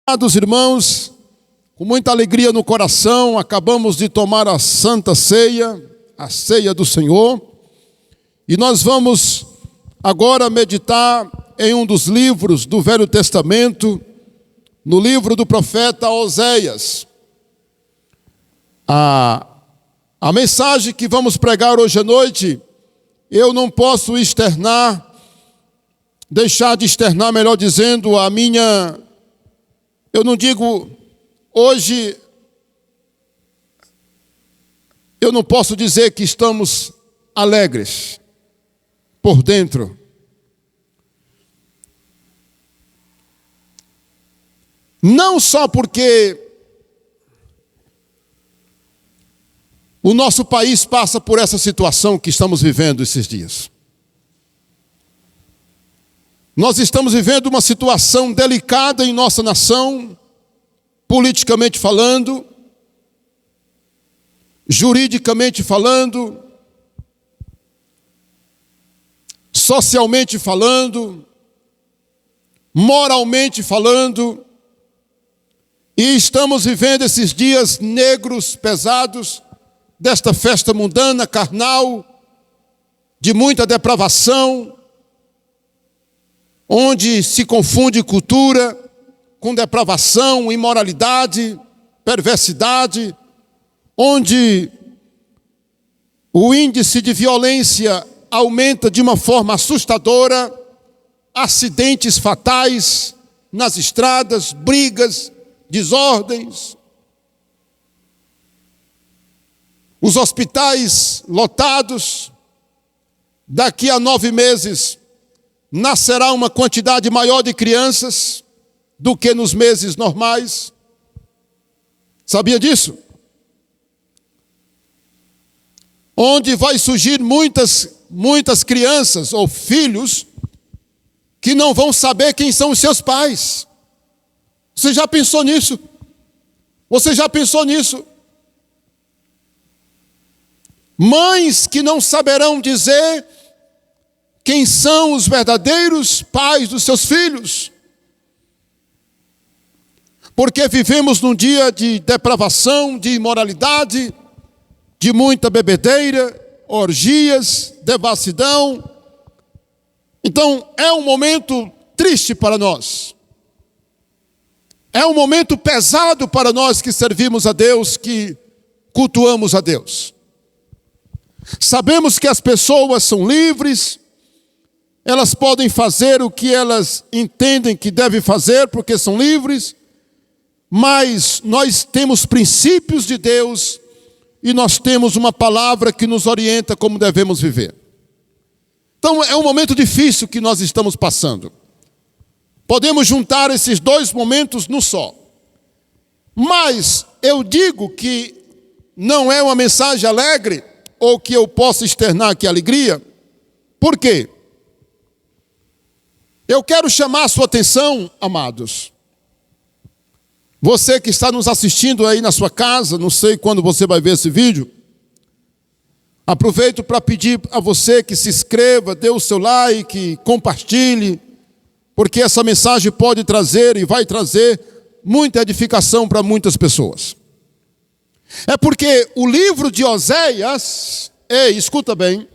Amados irmãos, com muita alegria no coração, acabamos de tomar a Santa Ceia, a Ceia do Senhor, e nós vamos agora meditar em um dos livros do Velho Testamento, no livro do profeta Oséias. A mensagem que vamos pregar hoje à noite, eu não posso deixar de externar, melhor dizendo, eu não digo, hoje, eu não posso dizer que estamos alegres por dentro. Não só porque o nosso país passa por essa situação que estamos vivendo esses dias. Nós estamos vivendo uma situação delicada em nossa nação, politicamente falando, juridicamente falando, socialmente falando, moralmente falando, e estamos vivendo esses dias negros, pesados, desta festa mundana, carnal, de muita depravação, onde se confunde cultura com depravação, imoralidade, perversidade, onde o índice de violência aumenta de uma forma assustadora, acidentes fatais nas estradas, brigas, desordens, os hospitais lotados. Daqui a 9 meses nascerá uma quantidade maior de crianças do que nos meses normais. Sabia disso? Onde vai surgir muitas crianças ou filhos que não vão saber quem são os seus pais. Você já pensou nisso? Você já pensou nisso? Mães que não saberão dizer quem são os verdadeiros pais dos seus filhos. Porque vivemos num dia de depravação, de imoralidade, de muita bebedeira, orgias, devassidão. Então, é um momento triste para nós. É um momento pesado para nós que servimos a Deus, que cultuamos a Deus. Sabemos que as pessoas são livres, elas podem fazer o que elas entendem que devem fazer, porque são livres, mas nós temos princípios de Deus e nós temos uma palavra que nos orienta como devemos viver. Então é um momento difícil que nós estamos passando. Podemos juntar esses dois momentos num só. Mas eu digo que não é uma mensagem alegre, ou que eu possa externar aqui alegria. Por quê? Eu quero chamar a sua atenção, amados. Você que está nos assistindo aí na sua casa, não sei quando você vai ver esse vídeo. Aproveito para pedir a você que se inscreva, dê o seu like, compartilhe, porque essa mensagem pode trazer e vai trazer muita edificação para muitas pessoas. É porque o livro de Oséias, escuta bem,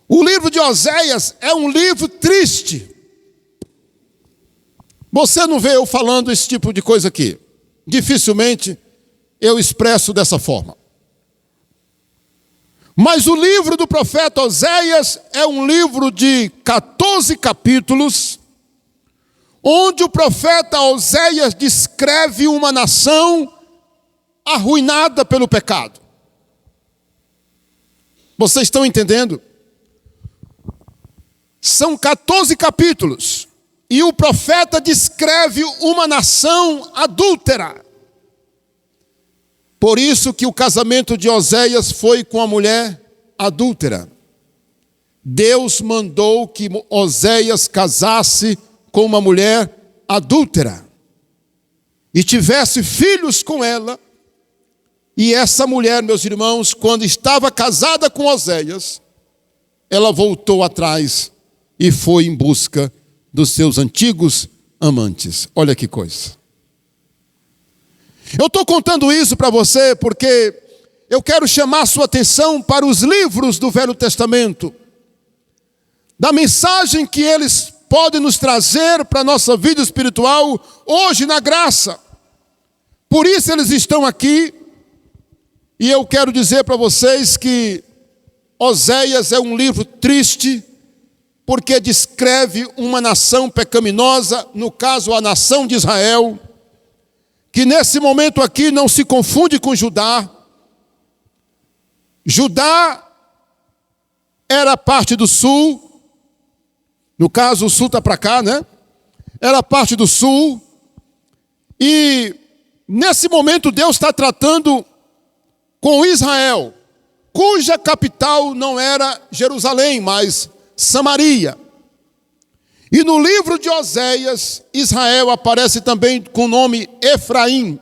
o livro de Oséias é um livro triste. Você não vê eu falando esse tipo de coisa aqui. Dificilmente eu expresso dessa forma. Mas o livro do profeta Oséias é um livro de 14 capítulos, onde o profeta Oséias descreve uma nação arruinada pelo pecado. Vocês estão entendendo? São 14 capítulos e o profeta descreve uma nação adúltera. Por isso que o casamento de Oséias foi com a mulher adúltera. Deus mandou que Oséias casasse com uma mulher adúltera e tivesse filhos com ela. E essa mulher, meus irmãos, quando estava casada com Oséias, ela voltou atrás e foi em busca dos seus antigos amantes. Olha que coisa. Eu estou contando isso para você porque eu quero chamar a sua atenção para os livros do Velho Testamento, da mensagem que eles podem nos trazer para a nossa vida espiritual hoje na graça. Por isso eles estão aqui, e eu quero dizer para vocês que Oséias é um livro triste, porque descreve uma nação pecaminosa, no caso a nação de Israel, que nesse momento aqui não se confunde com Judá. Judá era parte do sul, no caso o sul está para cá, né? Era parte do sul, e nesse momento Deus está tratando com Israel, cuja capital não era Jerusalém, mas Samaria. E no livro de Oséias, Israel aparece também com o nome Efraim,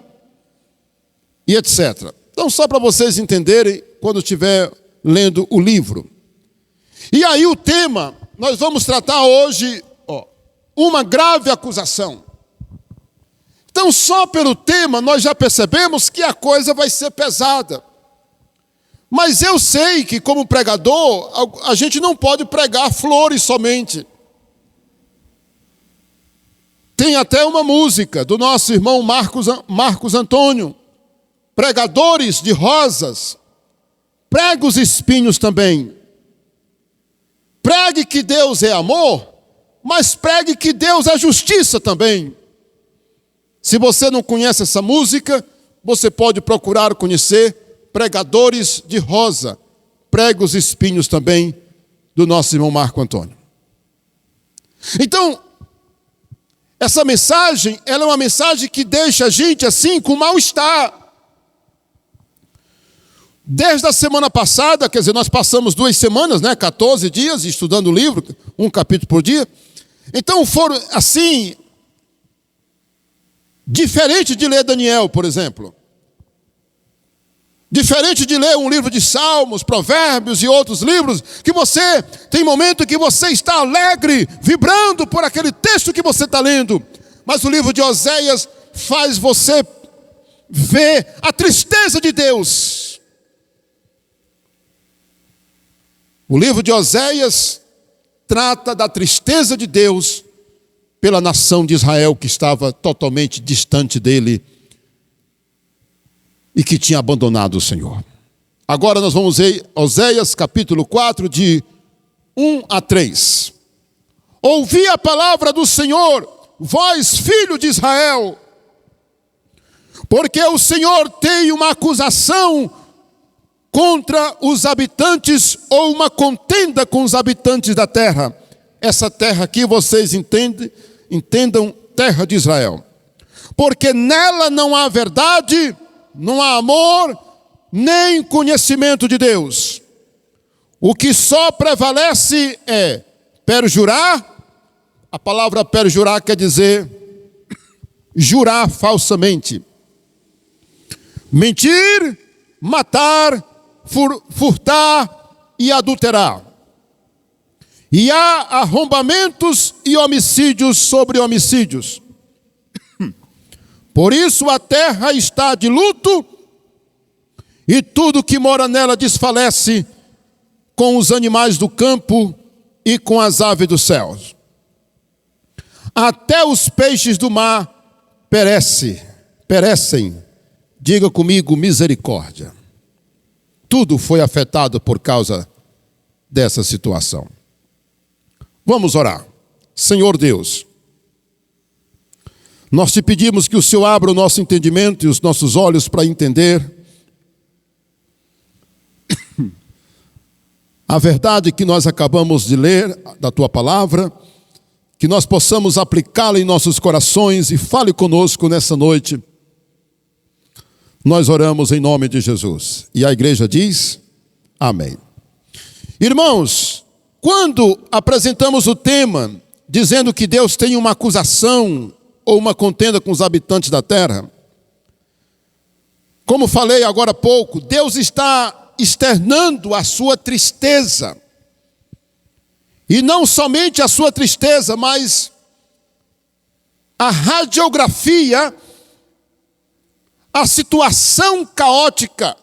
e etc. Então, só para vocês entenderem, quando estiver lendo o livro. E aí o tema, nós vamos tratar hoje, uma grave acusação. Então, só pelo tema, nós já percebemos que a coisa vai ser pesada. Mas eu sei que, como pregador, a gente não pode pregar flores somente. Tem até uma música do nosso irmão Marcos Antônio, pregadores de rosas, pregue os espinhos também. Pregue que Deus é amor, mas pregue que Deus é justiça também. Se você não conhece essa música, você pode procurar conhecer pregadores de rosa, pregue os espinhos também, do nosso irmão Marco Antônio. Então, essa mensagem, ela é uma mensagem que deixa a gente assim com mal-estar. Desde a semana passada, quer dizer, nós passamos 2 semanas, 14 dias estudando o livro, um capítulo por dia. Então foram assim, diferente de ler Daniel, por exemplo. Diferente de ler um livro de Salmos, Provérbios e outros livros, que você tem momento que você está alegre, vibrando por aquele texto que você está lendo. Mas o livro de Oséias faz você ver a tristeza de Deus. O livro de Oséias trata da tristeza de Deus pela nação de Israel que estava totalmente distante dele e que tinha abandonado o Senhor. Agora nós vamos ver Oséias capítulo 4, de 1 a 3. Ouvi a palavra do Senhor, vós, filho de Israel, porque o Senhor tem uma acusação contra os habitantes, ou uma contenda com os habitantes da terra. Essa terra aqui vocês entendam, terra de Israel. Porque nela não há verdade, não há amor, nem conhecimento de Deus. O que só prevalece é perjurar. A palavra perjurar quer dizer jurar falsamente. Mentir, matar, furtar e adulterar. E há arrombamentos e homicídios sobre homicídios. Por isso a terra está de luto, e tudo que mora nela desfalece, com os animais do campo e com as aves dos céus. Até os peixes do mar perecem. Diga comigo, misericórdia. Tudo foi afetado por causa dessa situação. Vamos orar. Senhor Deus, nós te pedimos que o Senhor abra o nosso entendimento e os nossos olhos para entender a verdade que nós acabamos de ler da tua palavra, que nós possamos aplicá-la em nossos corações, e fale conosco nessa noite. Nós oramos em nome de Jesus. E a igreja diz, amém. Irmãos, quando apresentamos o tema, dizendo que Deus tem uma acusação ou uma contenda com os habitantes da terra, como falei agora há pouco, Deus está externando a sua tristeza. E não somente a sua tristeza, mas a radiografia, a situação caótica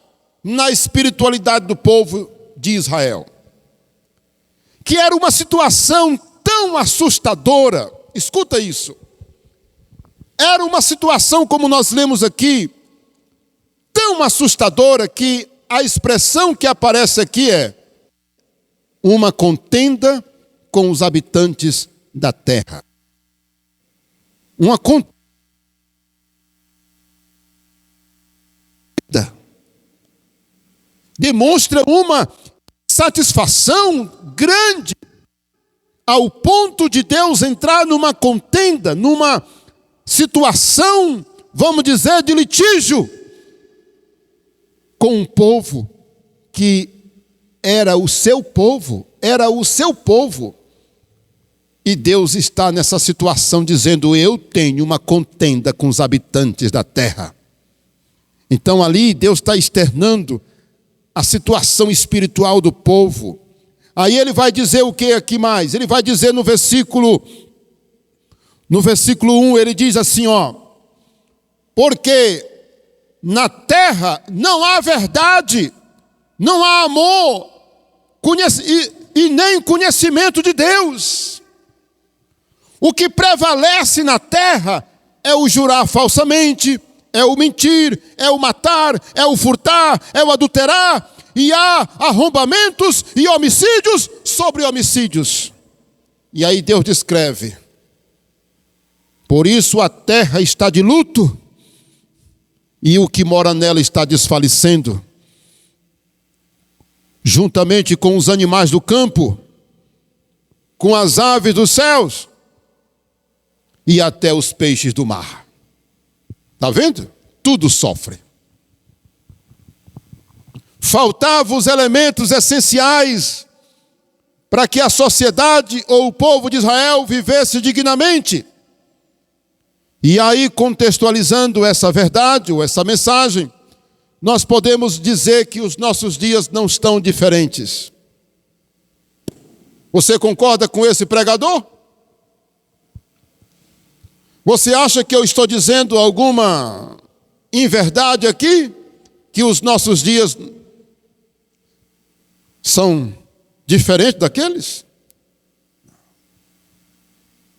na espiritualidade do povo de Israel. Que era uma situação tão assustadora, escuta isso. Era uma situação, como nós lemos aqui, tão assustadora que a expressão que aparece aqui é uma contenda com os habitantes da terra. Uma contenda. Demonstra uma satisfação grande ao ponto de Deus entrar numa contenda, numa situação, vamos dizer, de litígio com um povo que era o seu povo, E Deus está nessa situação dizendo, eu tenho uma contenda com os habitantes da terra. Então ali Deus está externando a situação espiritual do povo. Aí ele vai dizer o que aqui mais? Ele vai dizer no versículo 1, ele diz assim, porque na terra não há verdade, não há amor, e nem conhecimento de Deus. O que prevalece na terra é o jurar falsamente, é o mentir, é o matar, é o furtar, é o adulterar, e há arrombamentos e homicídios sobre homicídios. E aí Deus descreve, por isso a terra está de luto, e o que mora nela está desfalecendo, juntamente com os animais do campo, com as aves dos céus, e até os peixes do mar. Está vendo? Tudo sofre. Faltavam os elementos essenciais para que a sociedade ou o povo de Israel vivesse dignamente. E aí, contextualizando essa verdade ou essa mensagem, nós podemos dizer que os nossos dias não estão diferentes. Você concorda com esse pregador? Você acha que eu estou dizendo alguma inverdade aqui? Que os nossos dias são diferentes daqueles?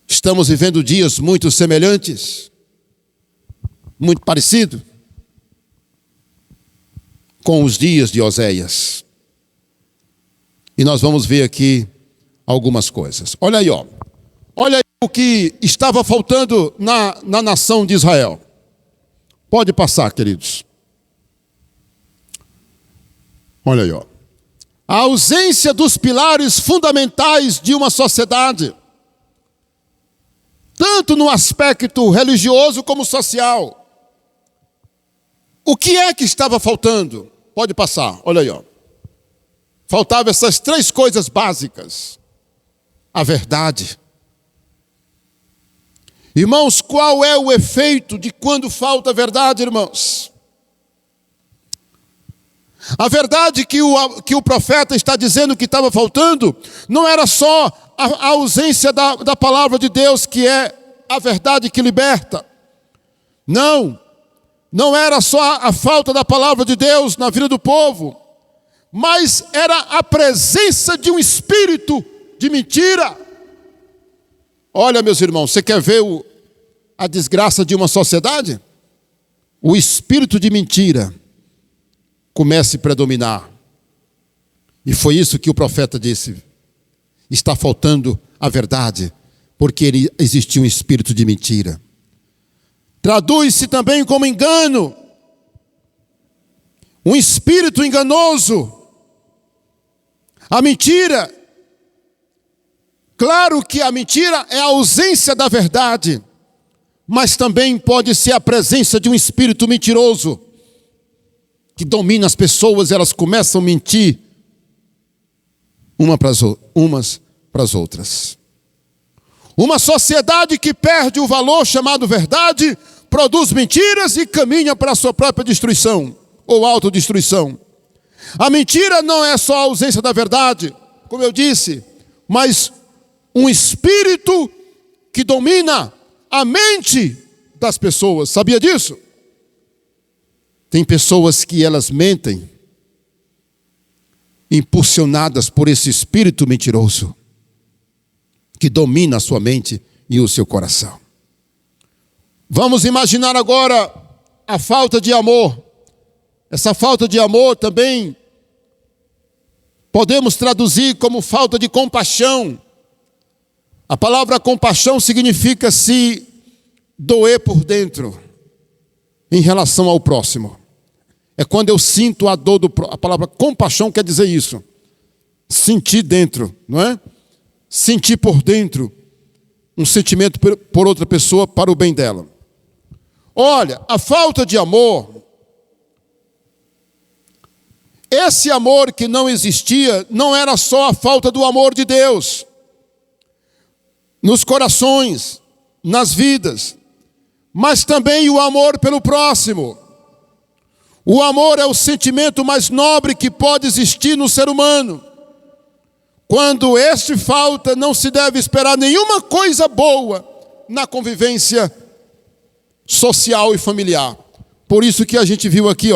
Estamos vivendo dias muito semelhantes, muito parecidos com os dias de Oséias. E nós vamos ver aqui algumas coisas. Olha aí, Olha aí o que estava faltando na nação de Israel. Pode passar, queridos. Olha aí, A ausência dos pilares fundamentais de uma sociedade, tanto no aspecto religioso como social. O que é que estava faltando? Pode passar, olha aí, Faltavam essas 3 coisas básicas. A verdade. Irmãos, qual é o efeito de quando falta a verdade, irmãos? A verdade que o profeta está dizendo que estava faltando, não era só a ausência da palavra de Deus, que é a verdade que liberta. Não era só a falta da palavra de Deus na vida do povo, mas era a presença de um espírito de mentira. Olha, meus irmãos, você quer ver a desgraça de uma sociedade? O espírito de mentira começa a predominar. E foi isso que o profeta disse. Está faltando a verdade, porque existia um espírito de mentira. Traduz-se também como engano. Um espírito enganoso. A mentira. Claro que a mentira é a ausência da verdade, mas também pode ser a presença de um espírito mentiroso, que domina as pessoas, elas começam a mentir umas para as outras. Uma sociedade que perde o valor chamado verdade, produz mentiras e caminha para a sua própria destruição, ou autodestruição. A mentira não é só a ausência da verdade, como eu disse, mas um espírito que domina a mente das pessoas. Sabia disso? Tem pessoas que elas mentem, impulsionadas por esse espírito mentiroso, que domina a sua mente e o seu coração. Vamos imaginar agora a falta de amor. Essa falta de amor também podemos traduzir como falta de compaixão. A palavra compaixão significa se doer por dentro em relação ao próximo. É quando eu sinto a dor do próximo. A palavra compaixão quer dizer isso. Sentir dentro, não é? Sentir por dentro um sentimento por outra pessoa para o bem dela. Olha, a falta de amor, esse amor que não existia, não era só a falta do amor de Deus nos corações, nas vidas, mas também o amor pelo próximo. O amor é o sentimento mais nobre que pode existir no ser humano. Quando este falta, não se deve esperar nenhuma coisa boa na convivência social e familiar. Por isso que a gente viu aqui,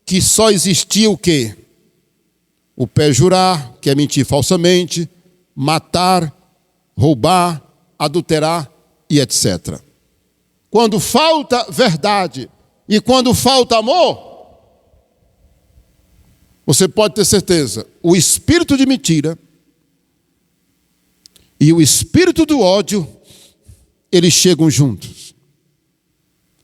que só existia o quê? O perjurar, que é mentir falsamente, matar, roubar, adulterar e etc. Quando falta verdade e quando falta amor, você pode ter certeza, o espírito de mentira e o espírito do ódio, eles chegam juntos.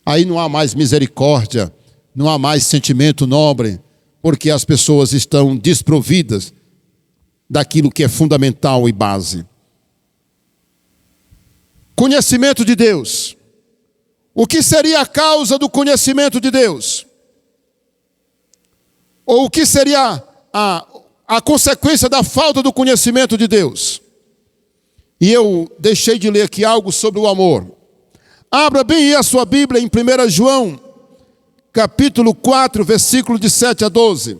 Aí não há mais misericórdia, não há mais sentimento nobre, porque as pessoas estão desprovidas daquilo que é fundamental e base. Conhecimento de Deus. O que seria a causa do conhecimento de Deus? Ou o que seria a consequência da falta do conhecimento de Deus? E eu deixei de ler aqui algo sobre o amor. Abra bem aí a sua Bíblia em 1 João, capítulo 4, versículo de 7 a 12.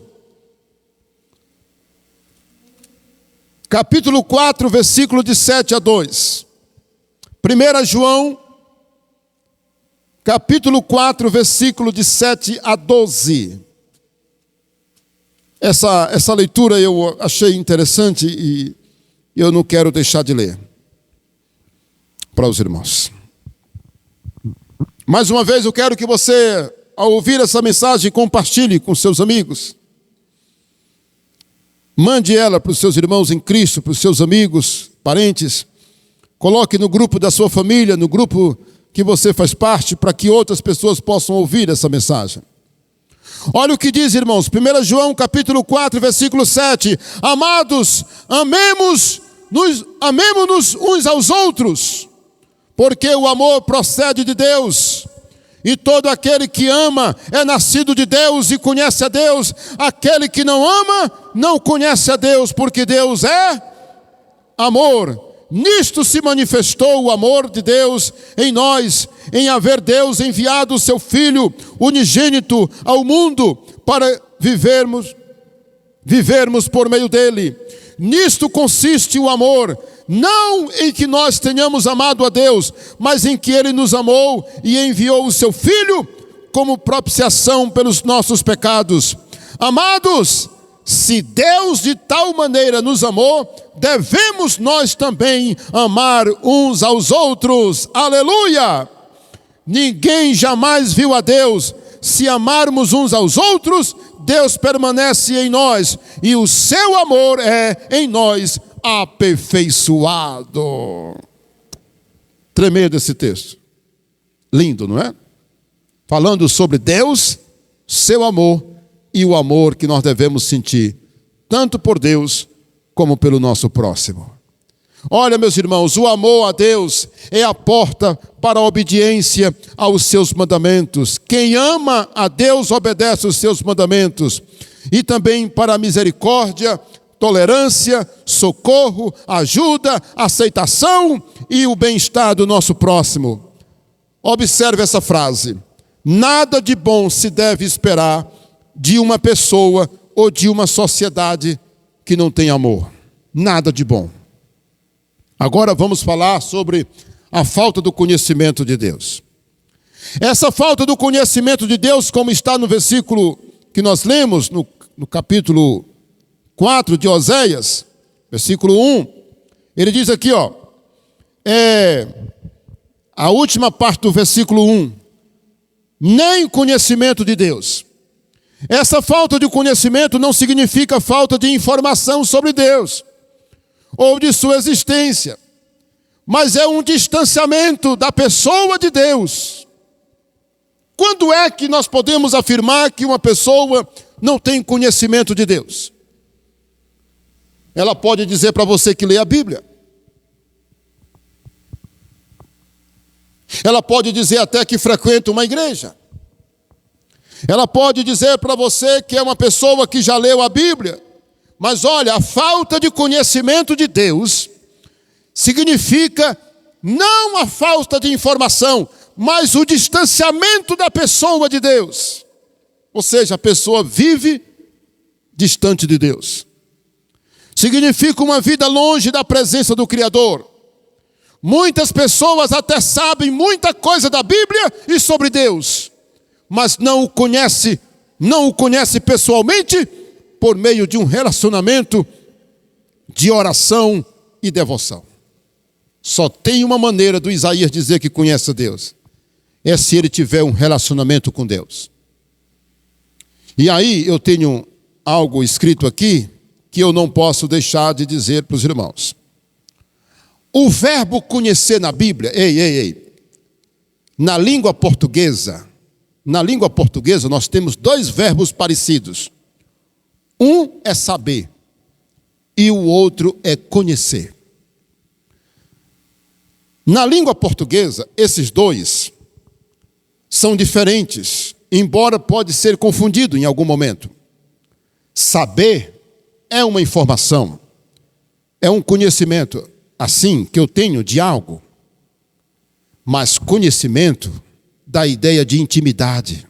Capítulo 4, versículo de 7 a 2. 1 João, capítulo 4, versículo de 7 a 12. Essa leitura eu achei interessante e eu não quero deixar de ler para os irmãos. Mais uma vez eu quero que você, ao ouvir essa mensagem, compartilhe com seus amigos. Mande ela para os seus irmãos em Cristo, para os seus amigos, parentes. Coloque no grupo da sua família, no grupo que você faz parte, para que outras pessoas possam ouvir essa mensagem. Olha o que diz, irmãos, 1 João capítulo 4, versículo 7. Amados, amemo-nos uns aos outros, porque o amor procede de Deus. E todo aquele que ama é nascido de Deus e conhece a Deus. Aquele que não ama não conhece a Deus, porque Deus é amor. Nisto se manifestou o amor de Deus em nós, em haver Deus enviado o seu Filho unigênito ao mundo para vivermos por meio dele. Nisto consiste o amor, não em que nós tenhamos amado a Deus, mas em que Ele nos amou e enviou o seu Filho como propiciação pelos nossos pecados. Amados, se Deus de tal maneira nos amou, devemos nós também amar uns aos outros. Aleluia! Ninguém jamais viu a Deus. Se amarmos uns aos outros, Deus permanece em nós e o seu amor é em nós aperfeiçoado. Tremendo esse texto. Lindo, não é? Falando sobre Deus, seu amor e o amor que nós devemos sentir, tanto por Deus como pelo nosso próximo. Olha, meus irmãos, o amor a Deus é a porta para a obediência aos seus mandamentos. Quem ama a Deus obedece os seus mandamentos. E também para a misericórdia, tolerância, socorro, ajuda, aceitação e o bem-estar do nosso próximo. Observe essa frase. Nada de bom se deve esperar de uma pessoa ou de uma sociedade que não tem amor. Nada de bom. Agora vamos falar sobre a falta do conhecimento de Deus. Essa falta do conhecimento de Deus, como está no versículo que nós lemos, no capítulo 4 de Oséias, versículo 1, ele diz aqui, a última parte do versículo 1, nem conhecimento de Deus. Essa falta de conhecimento não significa falta de informação sobre Deus, ou de sua existência, mas é um distanciamento da pessoa de Deus. Quando é que nós podemos afirmar que uma pessoa não tem conhecimento de Deus? Ela pode dizer para você que lê a Bíblia. Ela pode dizer até que frequenta uma igreja. Ela pode dizer para você que é uma pessoa que já leu a Bíblia. Mas olha, a falta de conhecimento de Deus significa não a falta de informação, mas o distanciamento da pessoa de Deus. Ou seja, a pessoa vive distante de Deus. Significa uma vida longe da presença do Criador. Muitas pessoas até sabem muita coisa da Bíblia e sobre Deus, mas não o conhece pessoalmente por meio de um relacionamento de oração e devoção. Só tem uma maneira do Isaías dizer que conhece Deus. É se ele tiver um relacionamento com Deus. E aí eu tenho algo escrito aqui que eu não posso deixar de dizer para os irmãos. O verbo conhecer na Bíblia, na língua portuguesa nós temos dois verbos parecidos. Um é saber e o outro é conhecer. Na língua portuguesa, esses dois são diferentes, embora pode ser confundido em algum momento. Saber é uma informação, é um conhecimento, assim, que eu tenho de algo. Mas conhecimento dá a ideia de intimidade,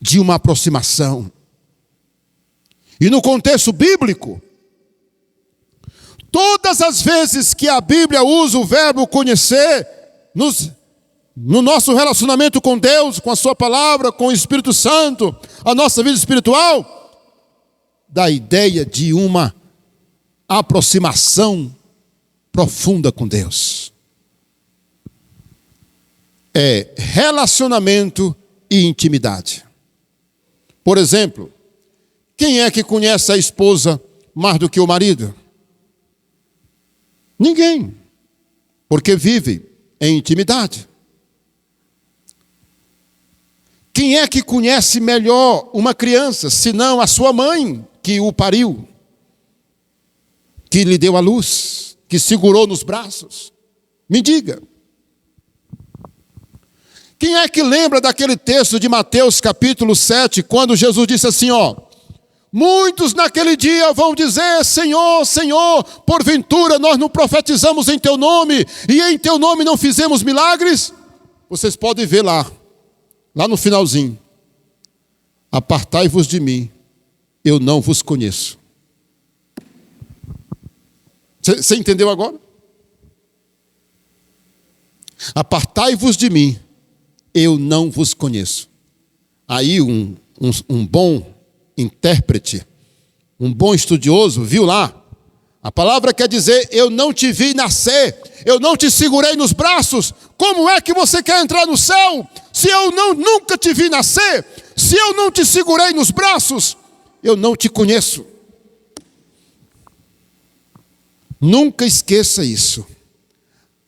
de uma aproximação. E no contexto bíblico, todas as vezes que a Bíblia usa o verbo conhecer, no nosso relacionamento com Deus, com a sua palavra, com o Espírito Santo, a nossa vida espiritual, dá a ideia de uma aproximação profunda com Deus. É relacionamento e intimidade. Por exemplo, quem é que conhece a esposa mais do que o marido? Ninguém, porque vive em intimidade. Quem é que conhece melhor uma criança, senão a sua mãe, que o pariu, que lhe deu a luz, que segurou nos braços? Me diga. Quem é que lembra daquele texto de Mateus capítulo 7, quando Jesus disse assim, muitos naquele dia vão dizer, Senhor, Senhor, porventura nós não profetizamos em teu nome, e em teu nome não fizemos milagres? Vocês podem ver lá no finalzinho. Apartai-vos de mim, eu não vos conheço. Você entendeu agora? Apartai-vos de mim, eu não vos conheço. Aí um bom intérprete, um bom estudioso, viu lá. A palavra quer dizer, eu não te vi nascer, eu não te segurei nos braços. Como é que você quer entrar no céu se eu nunca te vi nascer? Se eu não te segurei nos braços, eu não te conheço. Nunca esqueça isso.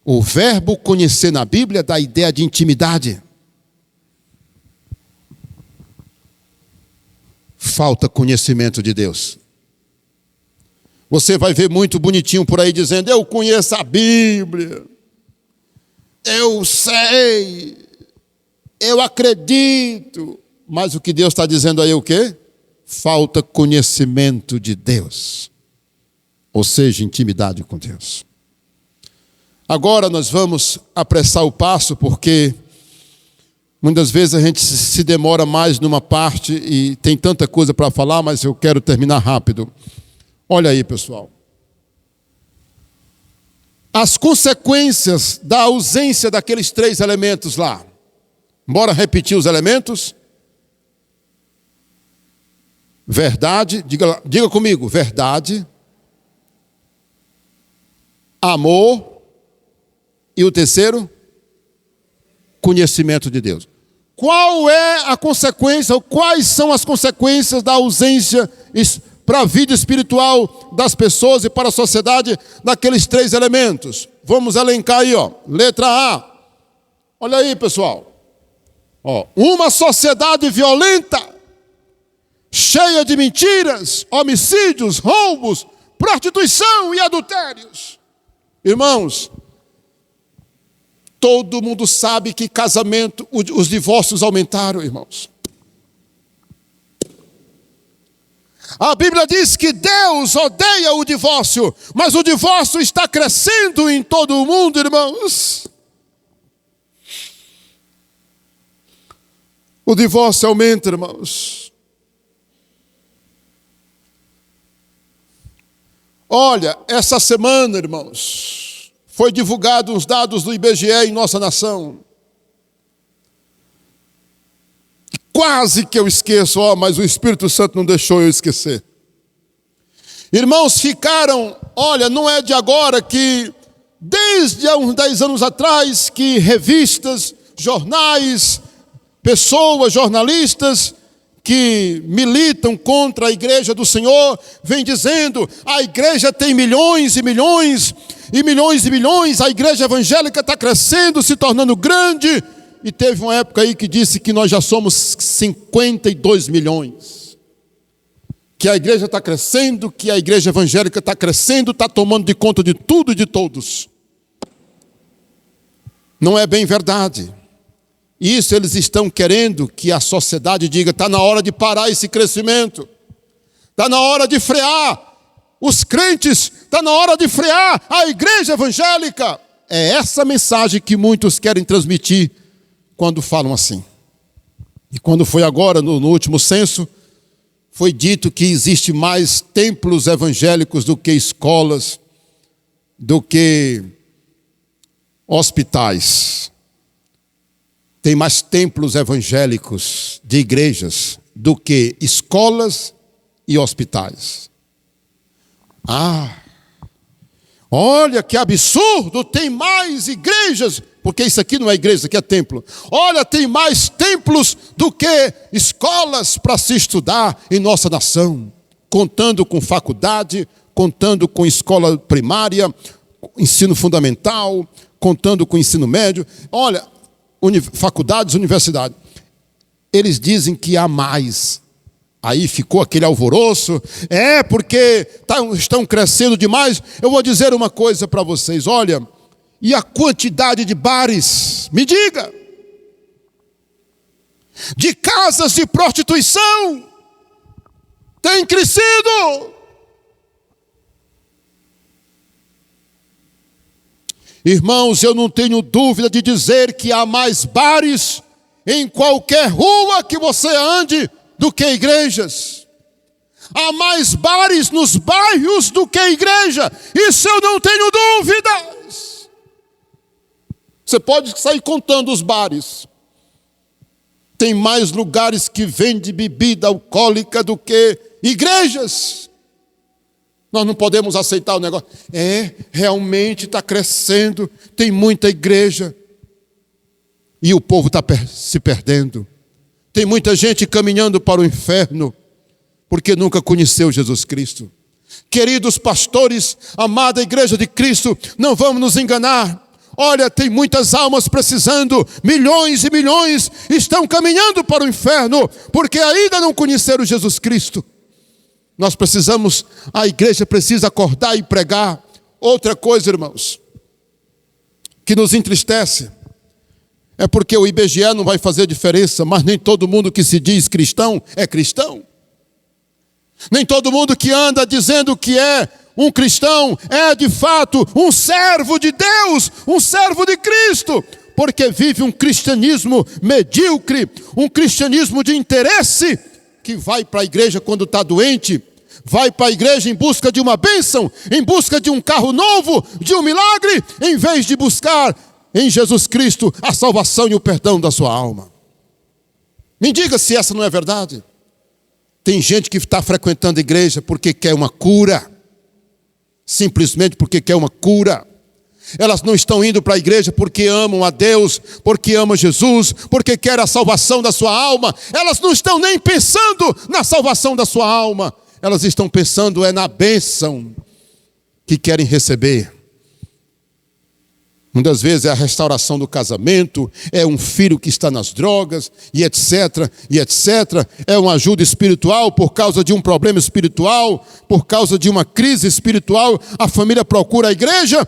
O verbo conhecer na Bíblia dá a ideia de intimidade. Falta conhecimento de Deus. Você vai ver muito bonitinho por aí dizendo, eu conheço a Bíblia, eu sei, eu acredito. Mas o que Deus está dizendo aí é o quê? Falta conhecimento de Deus. Ou seja, intimidade com Deus. Agora nós vamos apressar o passo, porque muitas vezes a gente se demora mais numa parte e tem tanta coisa para falar, mas eu quero terminar rápido. Olha aí, pessoal. as consequências da ausência daqueles 3 elementos lá. Bora repetir os elementos? Verdade, diga comigo, verdade, amor e o terceiro, conhecimento de Deus. Qual é a consequência, ou quais são as consequências da ausência para a vida espiritual das pessoas e para a sociedade daqueles 3 elementos? Vamos elencar aí, ó. Letra A. Olha aí, pessoal. Ó, uma sociedade violenta, cheia de mentiras, homicídios, roubos, prostituição e adultérios. Irmãos, todo mundo sabe que casamento, os divórcios aumentaram, irmãos. A Bíblia diz que Deus odeia o divórcio, mas o divórcio está crescendo em todo o mundo, irmãos. O divórcio aumenta, irmãos. Olha, essa semana, irmãos, foi divulgado uns dados do IBGE em nossa nação. Quase que eu esqueço, mas o Espírito Santo não deixou eu esquecer. Irmãos, olha, não é de agora que, desde há uns 10 anos atrás, que revistas, jornais, pessoas, jornalistas, que militam contra a igreja do Senhor, vem dizendo, a igreja tem milhões e milhões, e milhões e milhões, a igreja evangélica está crescendo, se tornando grande, e teve uma época aí que disse que nós já somos 52 milhões, que a igreja está crescendo, que a igreja evangélica está crescendo, está tomando de conta de tudo e de todos. Não é bem verdade. Isso eles estão querendo que a sociedade diga, está na hora de parar esse crescimento, está na hora de frear os crentes, está na hora de frear a igreja evangélica. É essa mensagem que muitos querem transmitir quando falam assim. E quando foi agora, no último censo, foi dito que existe mais templos evangélicos do que escolas, do que hospitais. Tem mais templos evangélicos de igrejas do que escolas e hospitais. Olha que absurdo, tem mais igrejas, porque isso aqui não é igreja, isso aqui é templo. Olha, tem mais templos do que escolas para se estudar em nossa nação, contando com faculdade, contando com escola primária, ensino fundamental, contando com ensino médio. Olha, faculdades, universidades. Eles dizem que há mais. Aí ficou aquele alvoroço. Porque estão crescendo demais. Eu vou dizer uma coisa para vocês. Olha, e a quantidade de bares? Me diga. De casas de prostituição. Tem crescido. Irmãos, eu não tenho dúvida de dizer que há mais bares em qualquer rua que você ande do que igrejas. Há mais bares nos bairros do que igreja. Isso eu não tenho dúvidas. Você pode sair contando os bares. Tem mais lugares que vendem bebida alcoólica do que igrejas. Nós não podemos aceitar o negócio. Realmente está crescendo, tem muita igreja. E o povo está se perdendo. Tem muita gente caminhando para o inferno, porque nunca conheceu Jesus Cristo. Queridos pastores, amada igreja de Cristo, não vamos nos enganar. Olha, tem muitas almas precisando, milhões e milhões estão caminhando para o inferno, porque ainda não conheceram Jesus Cristo. Nós precisamos, a igreja precisa acordar e pregar. Outra coisa, irmãos, que nos entristece, é porque o IBGE não vai fazer diferença, mas nem todo mundo que se diz cristão é cristão. Nem todo mundo que anda dizendo que é um cristão é de fato um servo de Deus, um servo de Cristo, porque vive um cristianismo medíocre, um cristianismo de interesse, que vai para a igreja quando está doente, vai para a igreja em busca de uma bênção, em busca de um carro novo, de um milagre, em vez de buscar em Jesus Cristo a salvação e o perdão da sua alma. Me diga se essa não é verdade. Tem gente que está frequentando a igreja porque quer uma cura, simplesmente porque quer uma cura. Elas não estão indo para a igreja porque amam a Deus, porque amam Jesus, porque querem a salvação da sua alma. Elas não estão nem pensando na salvação da sua alma. Elas estão pensando na bênção que querem receber. Muitas vezes é a restauração do casamento, é um filho que está nas drogas, e etc, e etc. É uma ajuda espiritual por causa de um problema espiritual, por causa de uma crise espiritual. A família procura a igreja,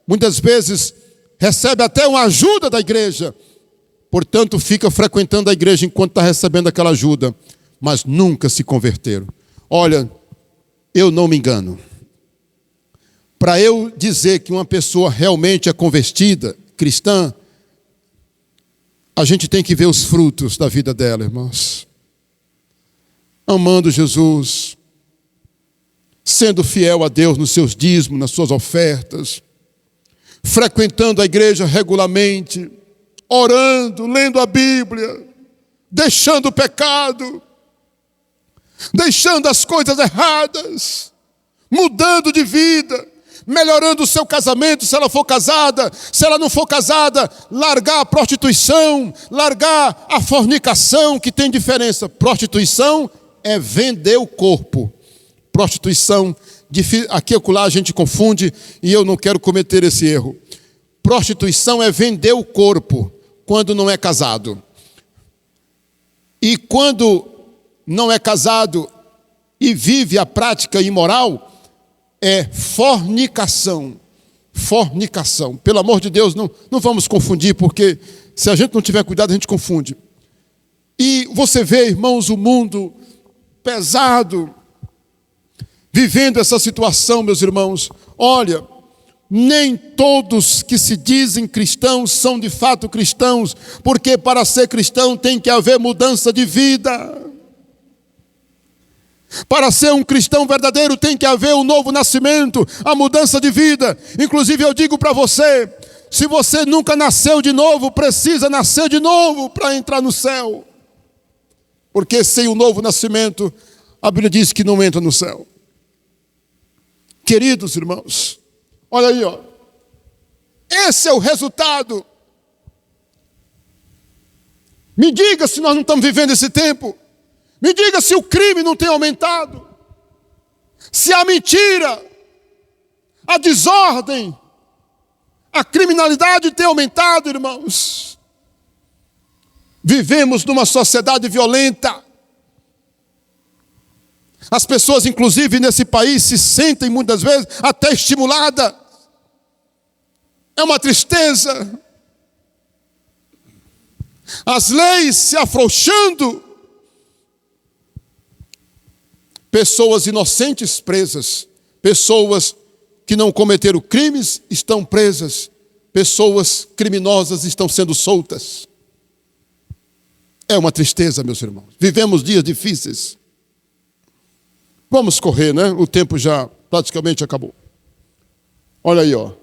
muitas vezes recebe até uma ajuda da igreja. Portanto, fica frequentando a igreja enquanto está recebendo aquela ajuda, mas nunca se converteram. Olha, eu não me engano. Para eu dizer que uma pessoa realmente é convertida, cristã, a gente tem que ver os frutos da vida dela, irmãos. Amando Jesus, sendo fiel a Deus nos seus dízimos, nas suas ofertas, frequentando a igreja regularmente, orando, lendo a Bíblia, deixando o pecado, deixando as coisas erradas, mudando de vida, melhorando o seu casamento, se ela for casada. Se ela não for casada, largar a prostituição, largar a fornicação, que tem diferença. Prostituição é vender o corpo. Prostituição, aqui e acolá a gente confunde, e eu não quero cometer esse erro. Prostituição é vender o corpo quando não é casado. E quando não é casado e vive a prática imoral, é fornicação. Fornicação. Pelo amor de Deus, não vamos confundir, porque se a gente não tiver cuidado, a gente confunde. E você vê, irmãos, o mundo pesado, vivendo essa situação, meus irmãos. Olha, nem todos que se dizem cristãos são de fato cristãos, porque para ser cristão tem que haver mudança de vida. Para ser um cristão verdadeiro tem que haver um novo nascimento, a mudança de vida. Inclusive eu digo para você, se você nunca nasceu de novo, precisa nascer de novo para entrar no céu. Porque sem o novo nascimento, a Bíblia diz que não entra no céu. Queridos irmãos, olha aí, ó. Esse é o resultado. Me diga se nós não estamos vivendo esse tempo. Me diga se o crime não tem aumentado, se a mentira, a desordem, a criminalidade tem aumentado, irmãos. Vivemos numa sociedade violenta. As pessoas, inclusive, nesse país se sentem muitas vezes até estimuladas. É uma tristeza. As leis se afrouxando. Pessoas inocentes presas, pessoas que não cometeram crimes estão presas, pessoas criminosas estão sendo soltas. É uma tristeza, meus irmãos. Vivemos dias difíceis. Vamos correr, né? O tempo já praticamente acabou. Olha aí, ó.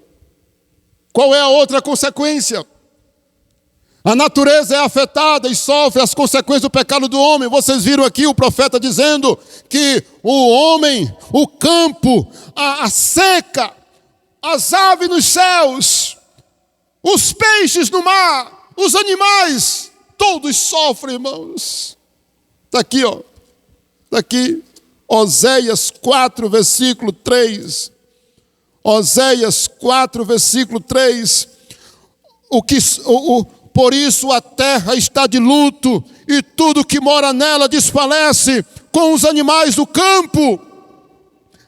Qual é a outra consequência? A natureza é afetada e sofre as consequências do pecado do homem. Vocês viram aqui o profeta dizendo que o homem, o campo, a seca, as aves nos céus, os peixes no mar, os animais, todos sofrem, irmãos. Está aqui, ó. Está aqui, Oséias 4, versículo 3. Oséias 4, versículo 3. Por isso a terra está de luto, e tudo que mora nela desfalece, com os animais do campo,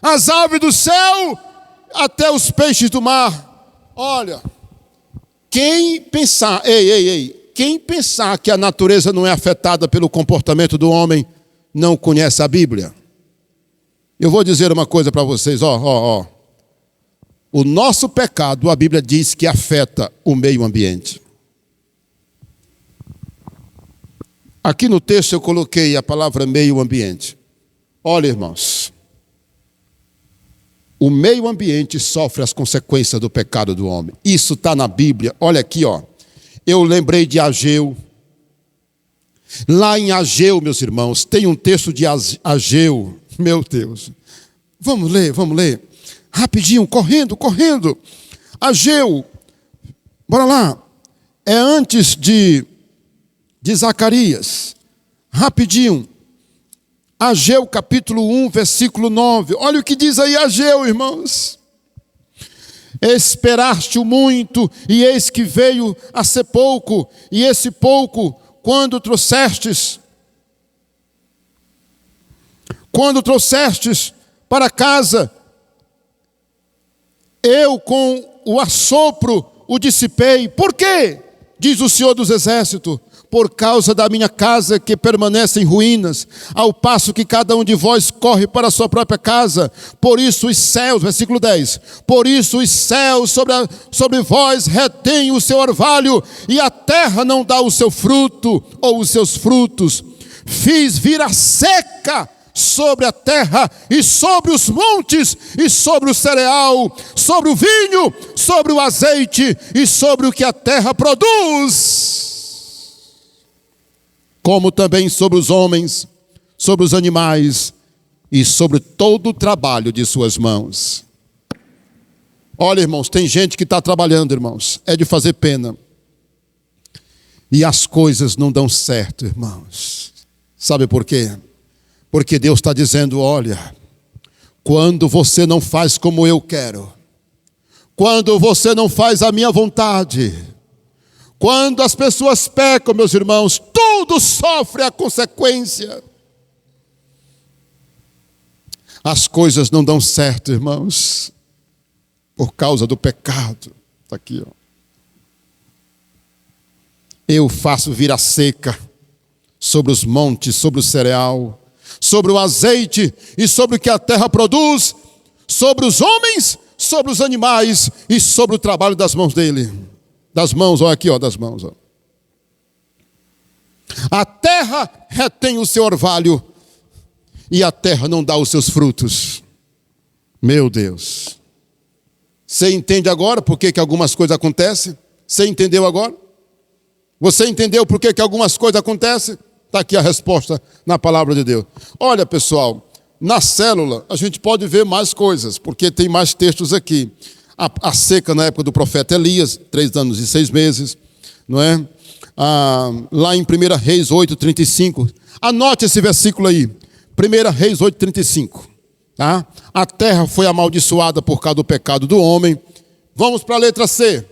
as aves do céu, até os peixes do mar. Olha, quem pensar, quem pensar que a natureza não é afetada pelo comportamento do homem, não conhece a Bíblia. Eu vou dizer uma coisa para vocês, ó. O nosso pecado, a Bíblia diz que afeta o meio ambiente. Aqui no texto eu coloquei a palavra meio ambiente. Olha, irmãos, o meio ambiente sofre as consequências do pecado do homem. Isso está na Bíblia. Olha aqui, ó. Eu lembrei de Ageu. Lá em Ageu, meus irmãos, tem um texto de Ageu. Meu Deus. Vamos ler. Rapidinho, correndo. Ageu. Bora lá. É antes de Zacarias. Rapidinho. Ageu capítulo 1, versículo 9. Olha o que diz aí Ageu, irmãos. Esperaste-o muito, e eis que veio a ser pouco, e esse pouco, quando trouxestes para casa, eu com o assopro o dissipei. Por quê? Diz o Senhor dos Exércitos. Por causa da minha casa que permanece em ruínas, ao passo que cada um de vós corre para a sua própria casa. Por isso os céus, versículo 10, por isso os céus sobre vós retêm o seu orvalho, e a terra não dá o seu fruto, ou os seus frutos. Fiz vir a seca sobre a terra, e sobre os montes, e sobre o cereal, sobre o vinho, sobre o azeite, e sobre o que a terra produz. Como também sobre os homens, sobre os animais e sobre todo o trabalho de suas mãos. Olha, irmãos, tem gente que está trabalhando, irmãos, é de fazer pena. E as coisas não dão certo, irmãos. Sabe por quê? Porque Deus está dizendo, olha, quando você não faz como eu quero, quando você não faz a minha vontade, quando as pessoas pecam, meus irmãos, tudo sofre a consequência. As coisas não dão certo, irmãos, por causa do pecado. Está aqui, ó. Eu faço vir a seca sobre os montes, sobre o cereal, sobre o azeite e sobre o que a terra produz, sobre os homens, sobre os animais e sobre o trabalho das mãos dele. Das mãos, olha aqui, ó, das mãos. Ó. A terra retém o seu orvalho e a terra não dá os seus frutos. Meu Deus. Você entende agora por que algumas coisas acontecem? Você entendeu agora? Você entendeu por que algumas coisas acontecem? Está aqui a resposta na palavra de Deus. Olha, pessoal, na célula a gente pode ver mais coisas, porque tem mais textos aqui. A seca na época do profeta Elias, 3 anos e 6 meses, não é? Lá em 1 Reis 8:35, anote esse versículo aí, 1 Reis 8:35, tá? A terra foi amaldiçoada por causa do pecado do homem. Vamos para a letra C.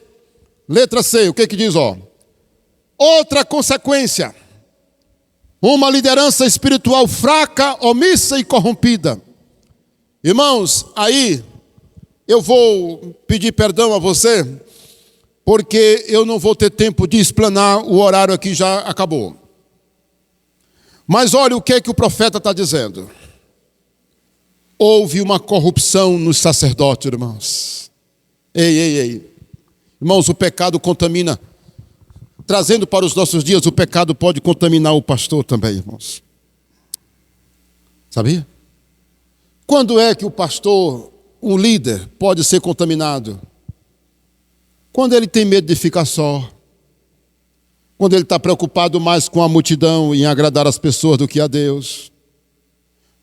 Letra C, o que diz, ó? Outra consequência, uma liderança espiritual fraca, omissa e corrompida. Irmãos, aí eu vou pedir perdão a você, porque eu não vou ter tempo de explanar, o horário aqui já acabou. Mas olha o que o profeta está dizendo. Houve uma corrupção nos sacerdotes, irmãos. Ei. Irmãos, o pecado contamina. Trazendo para os nossos dias, o pecado pode contaminar o pastor também, irmãos. Sabia? Quando é que o pastor, um líder, pode ser contaminado? Quando ele tem medo de ficar só. Quando ele está preocupado mais com a multidão e em agradar as pessoas do que a Deus.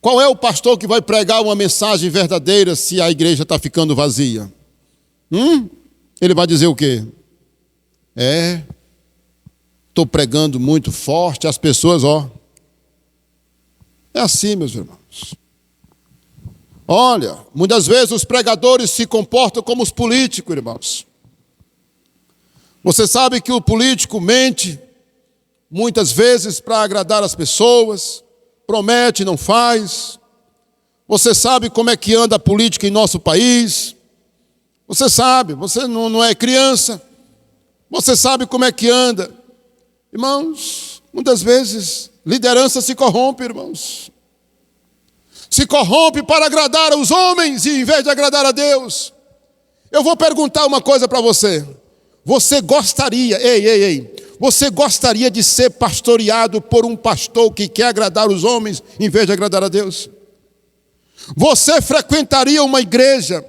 Qual é o pastor que vai pregar uma mensagem verdadeira se a igreja está ficando vazia? Ele vai dizer o quê? Estou pregando muito forte, as pessoas, ó. É assim, meus irmãos. Olha, muitas vezes os pregadores se comportam como os políticos, irmãos. Você sabe que o político mente, muitas vezes para agradar as pessoas, promete e não faz. Você sabe como é que anda a política em nosso país. Você sabe, você não é criança. Você sabe como é que anda. Irmãos, muitas vezes liderança se corrompe, irmãos. Se corrompe para agradar aos homens e em vez de agradar a Deus. Eu vou perguntar uma coisa para você. Você gostaria, você gostaria de ser pastoreado por um pastor que quer agradar os homens em vez de agradar a Deus? Você frequentaria uma igreja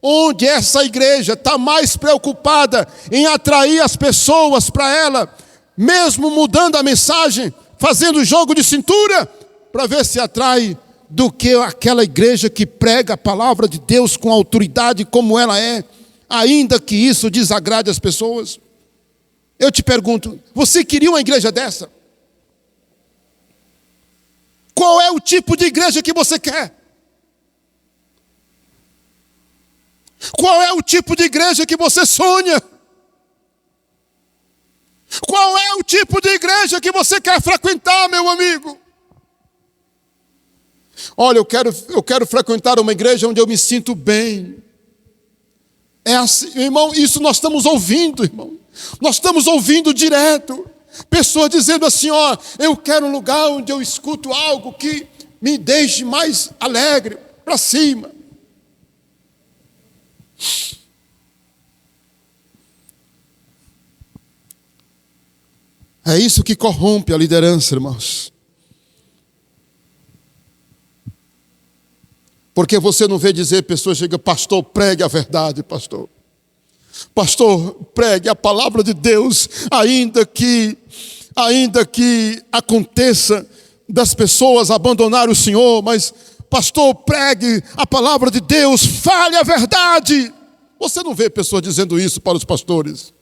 onde essa igreja está mais preocupada em atrair as pessoas para ela, mesmo mudando a mensagem, fazendo jogo de cintura, para ver se atrai, do que aquela igreja que prega a palavra de Deus com autoridade como ela é, ainda que isso desagrade as pessoas? Eu te pergunto, você queria uma igreja dessa? Qual é o tipo de igreja que você quer? Qual é o tipo de igreja que você sonha? Qual é o tipo de igreja que você quer frequentar, meu amigo? Olha, eu quero frequentar uma igreja onde eu me sinto bem. É assim, irmão, isso nós estamos ouvindo, irmão. Nós estamos ouvindo direto. Pessoas dizendo assim, ó, eu quero um lugar onde eu escuto algo que me deixe mais alegre, para cima. É isso que corrompe a liderança, irmãos. Porque você não vê dizer, pessoas chegam, pastor, pregue a verdade, pastor. Pastor, pregue a palavra de Deus, ainda que aconteça das pessoas abandonarem o Senhor, mas, pastor, pregue a palavra de Deus, fale a verdade. Você não vê pessoas dizendo isso para os pastores.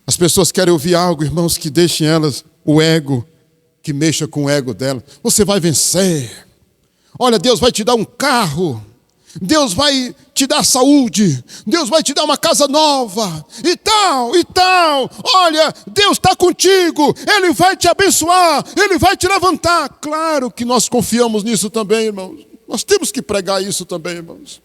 As pessoas querem ouvir algo, irmãos, que deixem elas, o ego, que mexa com o ego dela. Você vai vencer. Olha, Deus vai te dar um carro. Deus vai te dar saúde. Deus vai te dar uma casa nova. E tal, e tal. Olha, Deus está contigo. Ele vai te abençoar. Ele vai te levantar. Claro que nós confiamos nisso também, irmãos. Nós temos que pregar isso também, irmãos.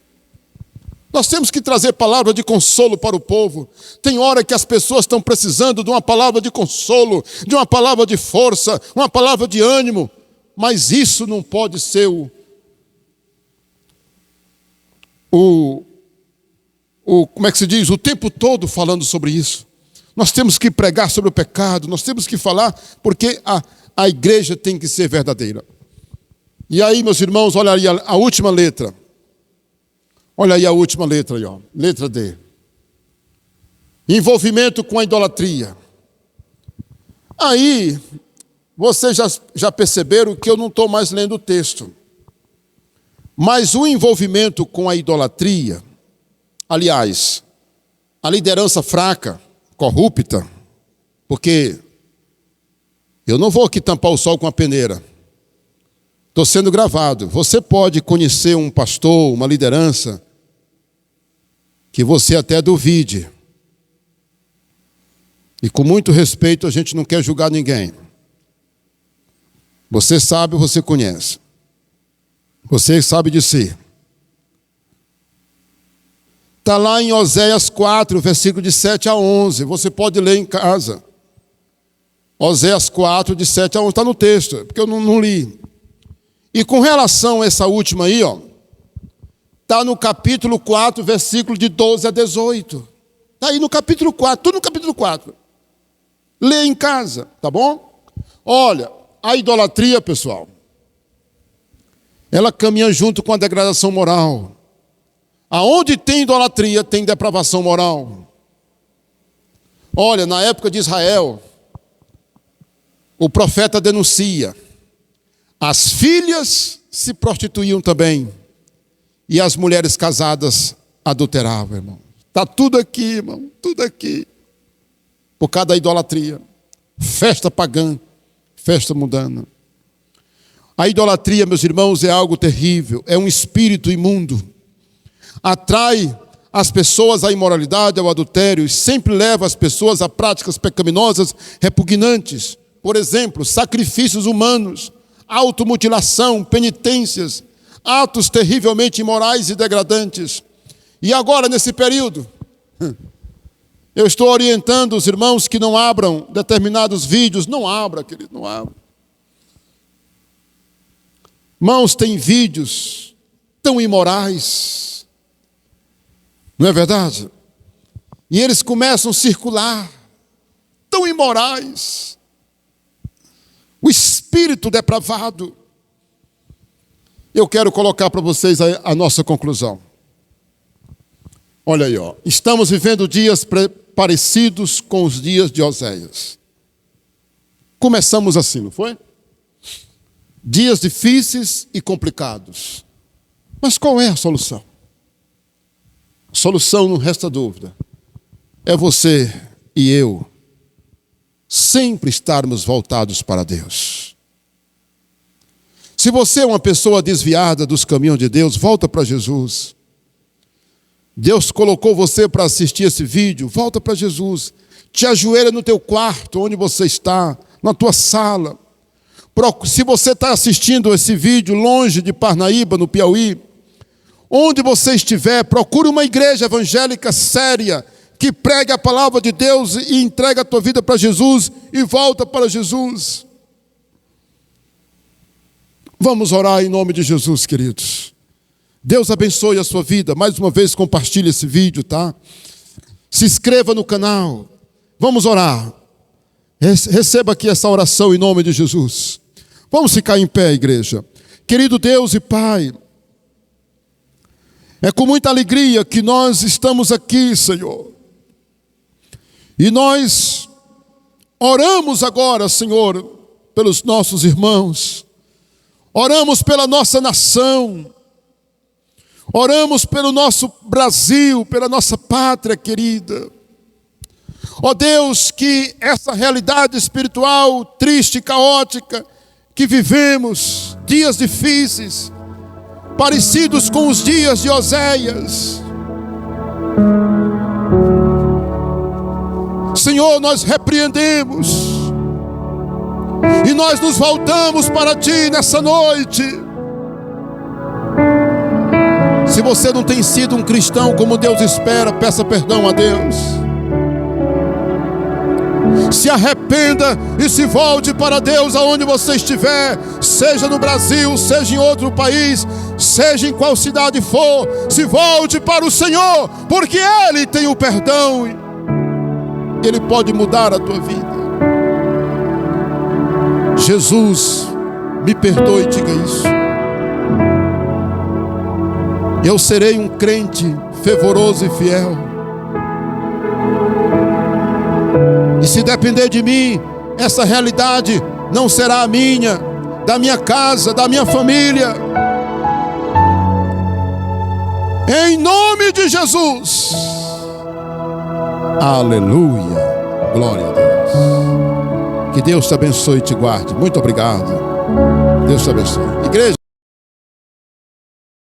Nós temos que trazer palavra de consolo para o povo. Tem hora que as pessoas estão precisando de uma palavra de consolo, de uma palavra de força, uma palavra de ânimo. Mas isso não pode ser como é que se diz? O tempo todo falando sobre isso. Nós temos que pregar sobre o pecado, nós temos que falar, porque a igreja tem que ser verdadeira. E aí, meus irmãos, olha aí a última letra. Olha aí a última letra aí, ó. Letra D. Envolvimento com a idolatria. Aí, vocês já perceberam que eu não estou mais lendo o texto. Mas o envolvimento com a idolatria, aliás, a liderança fraca, corrupta, porque eu não vou aqui tampar o sol com a peneira. Estou sendo gravado. Você pode conhecer um pastor, uma liderança, que você até duvide. E com muito respeito, a gente não quer julgar ninguém. Você sabe, você conhece. Você sabe de si. Está lá em Oséias 4, versículo de 7 a 11. Você pode ler em casa. Oséias 4, de 7 a 11. Está no texto, porque eu não li. E com relação a essa última aí, ó, está no capítulo 4, versículo de 12 a 18. Está aí no capítulo 4, tudo no capítulo 4. Lê em casa, tá bom? Olha, a idolatria, pessoal, ela caminha junto com a degradação moral. Aonde tem idolatria, tem depravação moral. Olha, na época de Israel, o profeta denuncia. As filhas se prostituíam também. E as mulheres casadas adulteravam, irmão. Está tudo aqui, irmão. Tudo aqui. Por causa da idolatria. Festa pagã. Festa mundana. A idolatria, meus irmãos, é algo terrível. É um espírito imundo. Atrai as pessoas à imoralidade, ao adultério. E sempre leva as pessoas a práticas pecaminosas repugnantes. Por exemplo, sacrifícios humanos. Automutilação, penitências, atos terrivelmente imorais e degradantes. E agora, nesse período, eu estou orientando os irmãos que não abram determinados vídeos. Não abra, querido, não abra. Irmãos, tem vídeos tão imorais. Não é verdade? E eles começam a circular, tão imorais. O espírito depravado. eu quero colocar para vocês a nossa conclusão. Olha aí, ó. Estamos vivendo dias parecidos com os dias de Oséias. Começamos assim, não foi? Dias difíceis e complicados. Mas qual é a solução? A solução, não resta dúvida, é você e eu sempre estarmos voltados para Deus. Se você é uma pessoa desviada dos caminhos de Deus, volta para Jesus. Deus colocou você para assistir esse vídeo, volta para Jesus. Te ajoelha no teu quarto, onde você está, na tua sala. Se você está assistindo esse vídeo longe de Parnaíba, no Piauí, onde você estiver, procure uma igreja evangélica séria, que pregue a palavra de Deus e entrega a tua vida para Jesus e volta para Jesus. Vamos orar em nome de Jesus, queridos. Deus abençoe a sua vida. Mais uma vez, compartilhe esse vídeo, tá? Se inscreva no canal. Vamos orar. Receba aqui essa oração em nome de Jesus. Vamos ficar em pé, igreja. Querido Deus e Pai, é com muita alegria que nós estamos aqui, Senhor. E nós oramos agora, Senhor, pelos nossos irmãos. Oramos pela nossa nação. Oramos pelo nosso Brasil, pela nossa pátria querida. Ó Deus, que essa realidade espiritual triste e caótica que vivemos, dias difíceis, parecidos com os dias de Oséias. Senhor, nós repreendemos e nós nos voltamos para Ti nessa noite. Se você não tem sido um cristão como Deus espera, peça perdão a Deus. Se arrependa e se volte para Deus aonde você estiver, seja no Brasil, seja em outro país, seja em qual cidade for. Se volte para o Senhor, porque Ele tem o perdão, Ele pode mudar a tua vida. Jesus, me perdoe, diga isso. Eu serei um crente fervoroso e fiel. E se depender de mim, essa realidade não será a minha, da minha casa, da minha família. Em nome de Jesus. Aleluia. Glória a Deus. Que Deus te abençoe e te guarde. Muito obrigado. Deus te abençoe. Igreja.